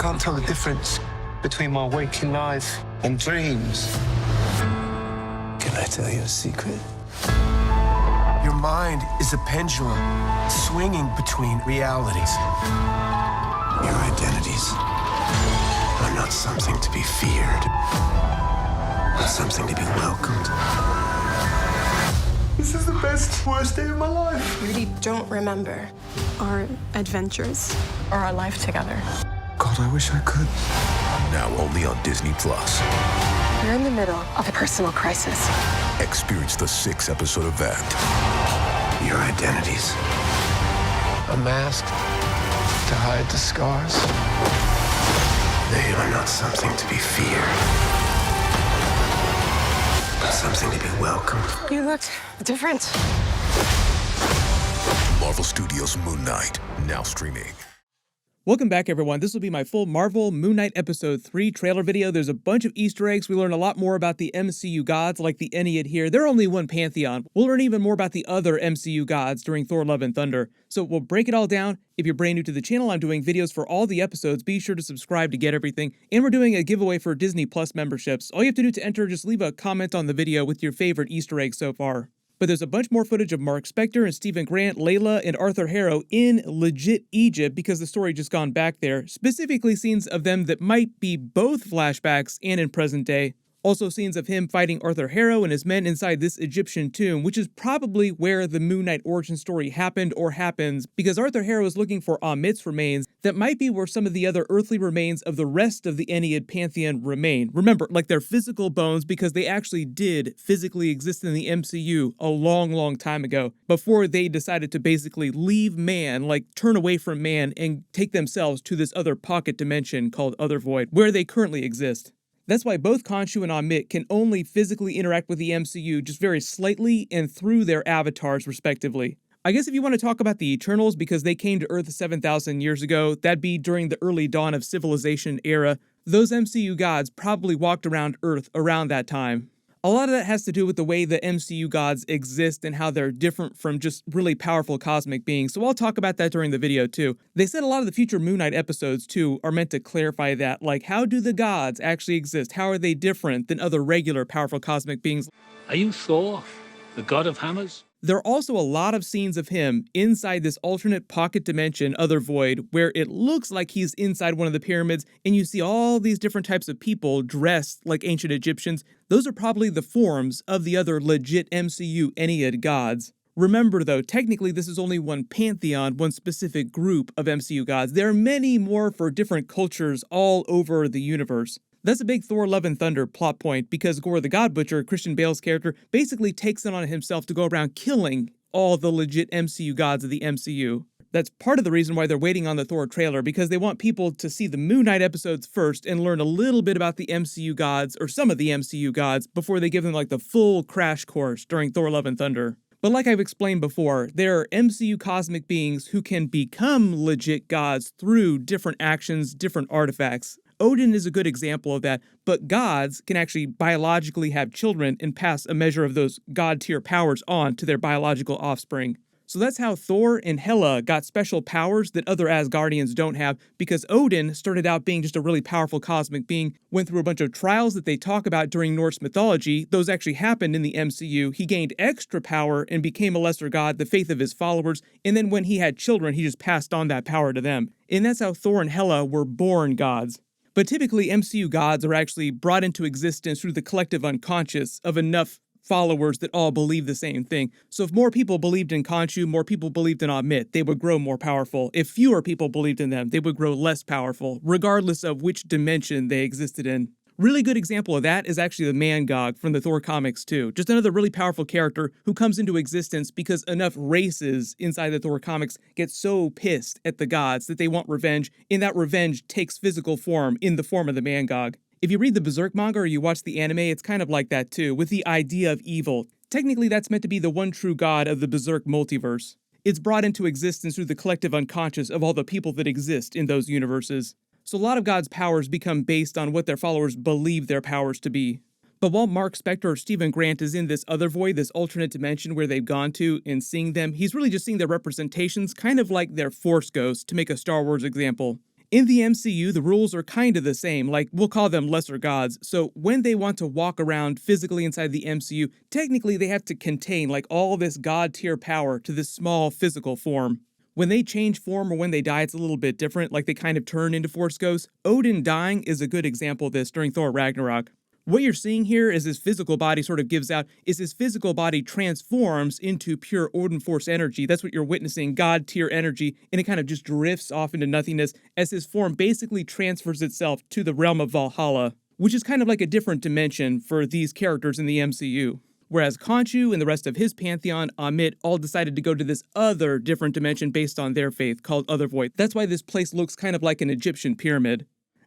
can't tell the difference between my waking life and dreams. Can I tell you a secret? Your mind is a pendulum swinging between realities. Your identities are not something to be feared, but something to be welcomed. This is the best, worst day of my life. I really don't remember our adventures or our life together. God, I wish I could. Now only on Disney+. We're in the middle of a personal crisis. Experience the 6-episode event. Your identities are masked to hide the scars. They are not something to be feared, but something to be welcomed. You looked different. Marvel Studios' Moon Knight, now streaming. Welcome back, everyone. This will be my full Marvel Moon Knight Episode 3 trailer video. There's a bunch of Easter eggs. We learn a lot more about the MCU gods, like the Ennead here. They're only one pantheon. We'll learn even more about the other MCU gods during Thor: Love and Thunder. So we'll break it all down. If you're brand new to the channel, I'm doing videos for all the episodes. Be sure to subscribe to get everything. And we're doing a giveaway for Disney Plus memberships. All you have to do to enter, just leave a comment on the video with your favorite Easter egg so far. But there's a bunch more footage of Marc, Spector, and Stephen Grant, Layla, and Arthur Harrow in legit Egypt because the story just gone back there. Specifically scenes of them that might be both flashbacks and in present day. Also scenes of him fighting Arthur Harrow and his men inside this Egyptian tomb, which is probably where the Moon Knight origin story happened or happens, because Arthur Harrow is looking for Amit's remains. That might be where some of the other earthly remains of the rest of the Ennead pantheon remain. Remember, like their physical bones, because they actually did physically exist in the MCU a long time ago, before they decided to basically leave man, like turn away from man and take themselves to this other pocket dimension called Other Void, where they currently exist. That's why both Khonshu and Amit can only physically interact with the MCU just very slightly and through their avatars, respectively. I guess if you want to talk about the Eternals, because they came to Earth 7,000 years ago, that'd be during the early dawn of civilization era. Those MCU gods probably walked around Earth around that time. A lot of that has to do with the way the MCU gods exist and how they're different from just really powerful cosmic beings, so I'll talk about that during the video too. They said a lot of the future Moon Knight episodes too are meant to clarify that, like how do the gods actually exist? How are they different than other regular powerful cosmic beings? Are you Thor, the god of hammers? There are also a lot of scenes of him inside this alternate pocket dimension, Other Void, where it looks like he's inside one of the pyramids, and you see all these different types of people dressed like ancient Egyptians. Those are probably the forms of the other legit MCU Ennead gods. Remember though, technically this is only one pantheon, one specific group of MCU gods. There are many more for different cultures all over the universe. That's a big Thor: Love and Thunder plot point, because Gore the God Butcher, Christian Bale's character, basically takes it on himself to go around killing all the legit MCU gods of the MCU. That's part of the reason why they're waiting on the Thor trailer, because they want people to see the Moon Knight episodes first and learn a little bit about the MCU gods, or some of the MCU gods, before they give them like the full crash course during Thor: Love and Thunder. But like I've explained before, there are MCU cosmic beings who can become legit gods through different actions, different artifacts. Odin is a good example of that, but gods can actually biologically have children and pass a measure of those god-tier powers on to their biological offspring. So that's how Thor and Hela got special powers that other Asgardians don't have, because Odin started out being just a really powerful cosmic being, went through a bunch of trials that they talk about during Norse mythology. Those actually happened in the MCU. He gained extra power and became a lesser god, the faith of his followers, and then when he had children, he just passed on that power to them. And that's how Thor and Hela were born gods. But typically, MCU gods are actually brought into existence through the collective unconscious of enough followers that all believe the same thing. So if more people believed in Khonshu, more people believed in Amit, they would grow more powerful. If fewer people believed in them, they would grow less powerful, regardless of which dimension they existed in. Really good example of that is actually the Mangog from the Thor comics too. Just another really powerful character who comes into existence because enough races inside the Thor comics get so pissed at the gods that they want revenge, and that revenge takes physical form in the form of the Mangog. If you read the Berserk manga or you watch the anime, it's kind of like that too, with the idea of evil. Technically, that's meant to be the one true god of the Berserk multiverse. It's brought into existence through the collective unconscious of all the people that exist in those universes. So a lot of God's powers become based on what their followers believe their powers to be. But while Marc, Spector, or Stephen Grant is in this other void, this alternate dimension where they've gone to, and seeing them, he's really just seeing their representations, kind of like their Force ghosts, to make a Star Wars example. In the MCU, the rules are kind of the same, like we'll call them lesser gods, so when they want to walk around physically inside the MCU, technically they have to contain like all this god tier power to this small physical form. When they change form or when they die, it's a little bit different, like they kind of turn into Force ghosts. Odin dying is a good example of this during Thor Ragnarok. What you're seeing here is his physical body sort of gives out, is his physical body transforms into pure Odin Force energy. That's what you're witnessing, god tier energy, and it kind of just drifts off into nothingness as his form basically transfers itself to the realm of Valhalla, which is kind of like a different dimension for these characters in the MCU. Whereas Khonshu and the rest of his pantheon, Amit, all decided to go to this other different dimension based on their faith called Othervoid. That's why this place looks kind of like an Egyptian pyramid.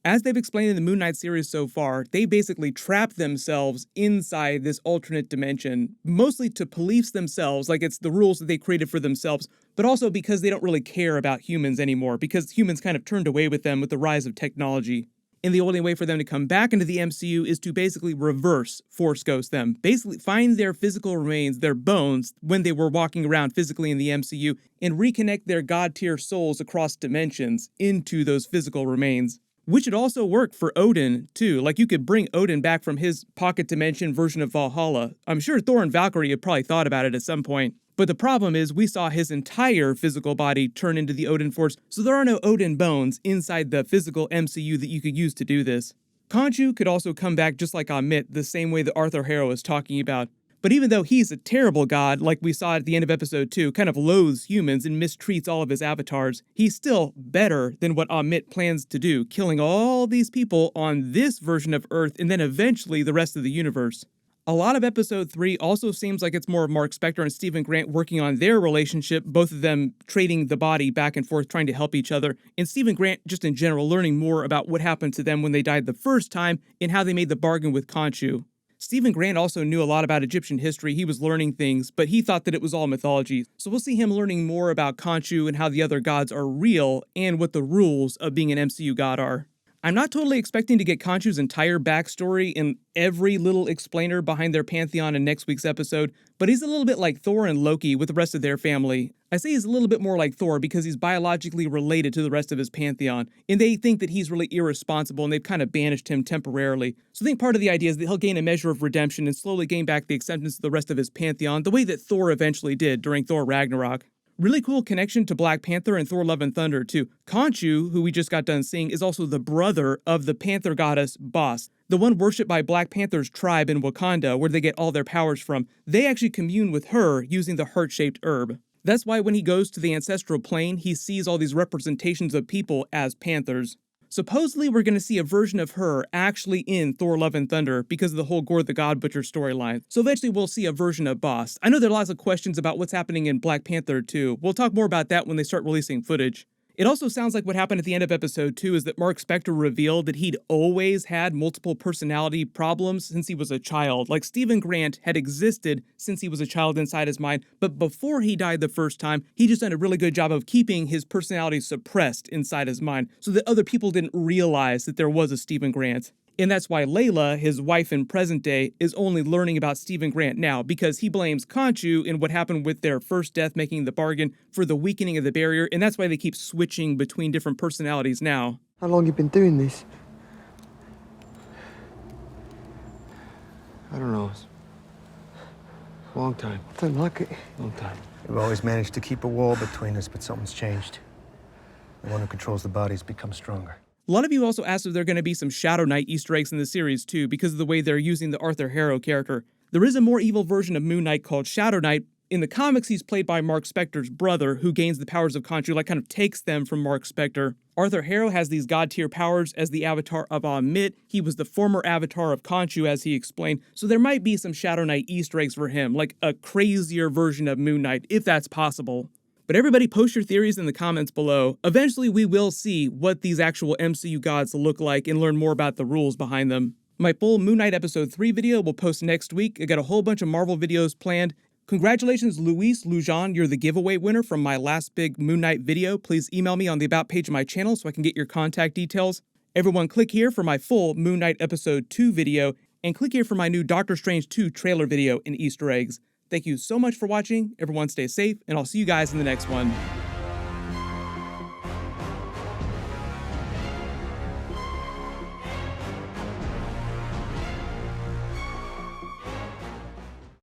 As they've explained in the Moon Knight series so far, they basically trap themselves inside this alternate dimension, mostly to police themselves, like it's the rules that they created for themselves, but also because they don't really care about humans anymore, because humans kind of turned away with them with the rise of technology. And the only way for them to come back into the MCU is to basically reverse Force Ghost them. Basically find their physical remains, their bones, when they were walking around physically in the MCU, and reconnect their god-tier souls across dimensions into those physical remains. Which would also work for Odin, too. Like, you could bring Odin back from his pocket dimension version of Valhalla. I'm sure Thor and Valkyrie had probably thought about it at some point. But the problem is, we saw his entire physical body turn into the Odin Force, so there are no Odin bones inside the physical MCU that you could use to do this. Khonshu could also come back just like Amit, the same way that Arthur Harrow is talking about. But even though he's a terrible god, like we saw at the end of episode 2, kind of loathes humans and mistreats all of his avatars, he's still better than what Amit plans to do, killing all these people on this version of Earth and then eventually the rest of the universe. A lot of episode 3 also seems like it's more of Marc Spector and Stephen Grant working on their relationship, both of them trading the body back and forth, trying to help each other, and Stephen Grant just in general learning more about what happened to them when they died the first time and how they made the bargain with Khonshu. Stephen Grant also knew a lot about Egyptian history. He was learning things, but he thought that it was all mythology. So we'll see him learning more about Khonshu and how the other gods are real and what the rules of being an MCU god are. I'm not totally expecting to get Khonshu's entire backstory and every little explainer behind their pantheon in next week's episode, but he's a little bit like Thor and Loki with the rest of their family. I say he's a little bit more like Thor because he's biologically related to the rest of his pantheon, and they think that he's really irresponsible and they've kind of banished him temporarily. So I think part of the idea is that he'll gain a measure of redemption and slowly gain back the acceptance of the rest of his pantheon, the way that Thor eventually did during Thor Ragnarok. Really cool connection to Black Panther and Thor Love and Thunder, too. Khonshu, who we just got done seeing, is also the brother of the Panther goddess Boss, the one worshipped by Black Panther's tribe in Wakanda, where they get all their powers from. They actually commune with her using the heart-shaped herb. That's why when he goes to the ancestral plane, he sees all these representations of people as panthers. Supposedly, we're going to see a version of her actually in Thor Love and Thunder because of the whole Gore the God Butcher storyline. So eventually we'll see a version of Boss. I know there are lots of questions about what's happening in Black Panther 2. We'll talk more about that when they start releasing footage. It also sounds like what happened at the end of episode 2 is that Marc Spector revealed that he'd always had multiple personality problems since he was a child. Like Stephen Grant had existed since he was a child inside his mind, but before he died the first time, he just done a really good job of keeping his personality suppressed inside his mind so that other people didn't realize that there was a Stephen Grant. And that's why Layla, his wife in present day, is only learning about Stephen Grant now, because he blames Khonshu in what happened with their first death making the bargain for the weakening of the barrier, and that's why they keep switching between different personalities now. How long you been doing this? I don't know. Long time. I don't like it. Long time. We've always managed to keep a wall between us, but something's changed. The one who controls the body's become stronger. A lot of you also asked if there are going to be some Shadow Knight Easter eggs in the series too, because of the way they're using the Arthur Harrow character. There is a more evil version of Moon Knight called Shadow Knight. In the comics, he's played by Marc Spector's brother, who gains the powers of Khonshu, like kind of takes them from Marc Spector. Arthur Harrow has these god-tier powers as the avatar of Amit. He was the former avatar of Khonshu, as he explained, so there might be some Shadow Knight Easter eggs for him, like a crazier version of Moon Knight, if that's possible. But everybody post your theories in the comments below. Eventually, we will see what these actual MCU gods look like and learn more about the rules behind them. My full Moon Knight Episode 3 video will post next week. I got a whole bunch of Marvel videos planned. Congratulations, Luis Lujan, you're the giveaway winner from my last big Moon Knight video. Please email me on the About page of my channel so I can get your contact details. Everyone click here for my full Moon Knight Episode 2 video, and click here for my new Doctor Strange 2 trailer video and Easter eggs. Thank you so much for watching. Everyone stay safe, and I'll see you guys in the next one.